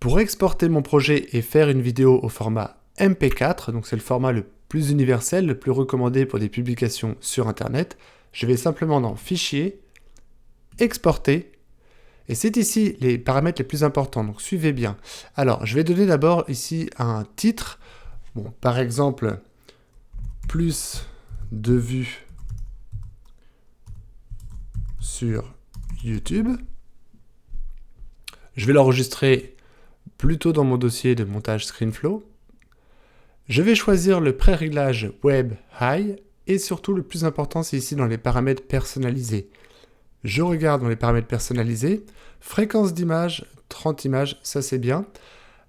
Pour exporter mon projet et faire une vidéo au format MP4, donc c'est le format le plus universel, le plus recommandé pour des publications sur Internet, je vais simplement dans Fichier, Exporter, et c'est ici les paramètres les plus importants, donc suivez bien. Alors, je vais donner d'abord ici un titre, bon, par exemple, plus de vues sur YouTube. Je vais l'enregistrer plutôt dans mon dossier de montage ScreenFlow. Je vais choisir le pré-réglage Web High et surtout le plus important, c'est ici dans les paramètres personnalisés. Je regarde dans les paramètres personnalisés, fréquence d'image, 30 images, ça c'est bien.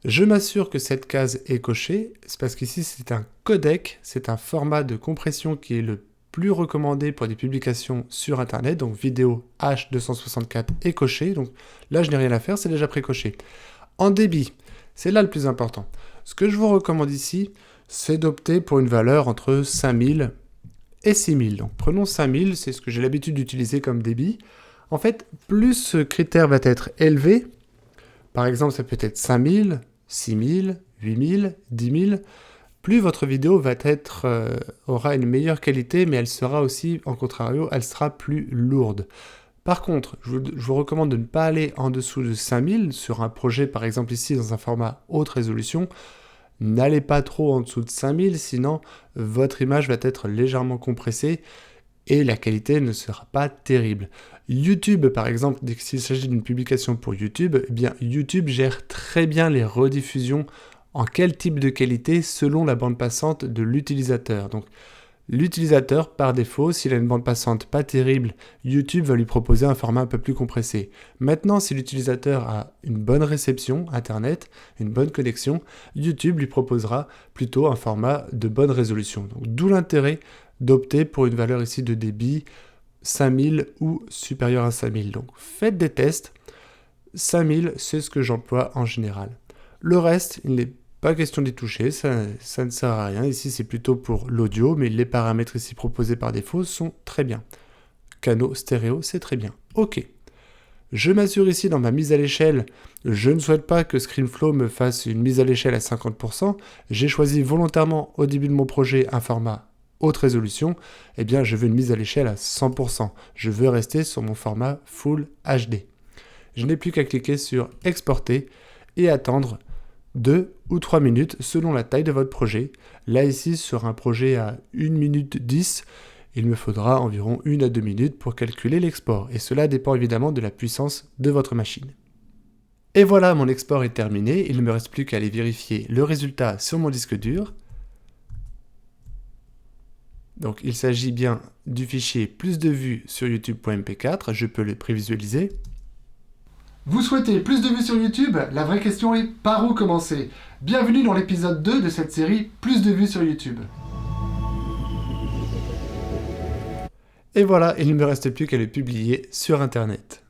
Je m'assure que cette case est cochée, c'est parce qu'ici c'est un codec, c'est un format de compression qui est le plus recommandé pour des publications sur Internet, donc vidéo H264 est coché, donc là je n'ai rien à faire, c'est déjà précoché. En débit, c'est là le plus important. Ce que je vous recommande ici, c'est d'opter pour une valeur entre 5000 et 6000. Donc prenons 5000, c'est ce que j'ai l'habitude d'utiliser comme débit. En fait, plus ce critère va être élevé, par exemple ça peut être 5000, 6000, 8000, 10 000, plus votre vidéo aura une meilleure qualité, mais elle sera aussi, en contrario, elle sera plus lourde. Par contre, je vous recommande de ne pas aller en dessous de 5000 sur un projet, par exemple ici dans un format haute résolution. N'allez pas trop en dessous de 5000, sinon votre image va être légèrement compressée et la qualité ne sera pas terrible. YouTube, par exemple, s'il s'agit d'une publication pour YouTube, eh bien YouTube gère très bien les rediffusions en quel type de qualité selon la bande passante de l'utilisateur. Donc, l'utilisateur, par défaut, s'il a une bande passante pas terrible, YouTube va lui proposer un format un peu plus compressé. Maintenant, si l'utilisateur a une bonne réception Internet, une bonne connexion, YouTube lui proposera plutôt un format de bonne résolution. Donc, d'où l'intérêt d'opter pour une valeur ici de débit 5000 ou supérieur à 5000. Donc, faites des tests. 5000, c'est ce que j'emploie en général. Le reste, il n'est pas question d'y toucher, ça ne sert à rien. Ici, c'est plutôt pour l'audio, mais les paramètres ici proposés par défaut sont très bien. Canaux stéréo, c'est très bien. OK. Je m'assure ici dans ma mise à l'échelle, je ne souhaite pas que ScreenFlow me fasse une mise à l'échelle à 50%. J'ai choisi volontairement au début de mon projet un format haute résolution. Eh bien, je veux une mise à l'échelle à 100%. Je veux rester sur mon format Full HD. Je n'ai plus qu'à cliquer sur Exporter et attendre 2 ou 3 minutes selon la taille de votre projet. Là ici, sur un projet à 1 minute 10, il me faudra environ 1 à 2 minutes pour calculer l'export. Et cela dépend évidemment de la puissance de votre machine. Et voilà, mon export est terminé. Il ne me reste plus qu'à aller vérifier le résultat sur mon disque dur. Donc il s'agit bien du fichier plus de vues sur youtube.mp4. Je peux le prévisualiser. Vous souhaitez plus de vues sur YouTube? La vraie question est par où commencer? Bienvenue dans l'épisode 2 de cette série Plus de vues sur YouTube. Et voilà, il ne me reste plus qu'à le publier sur Internet.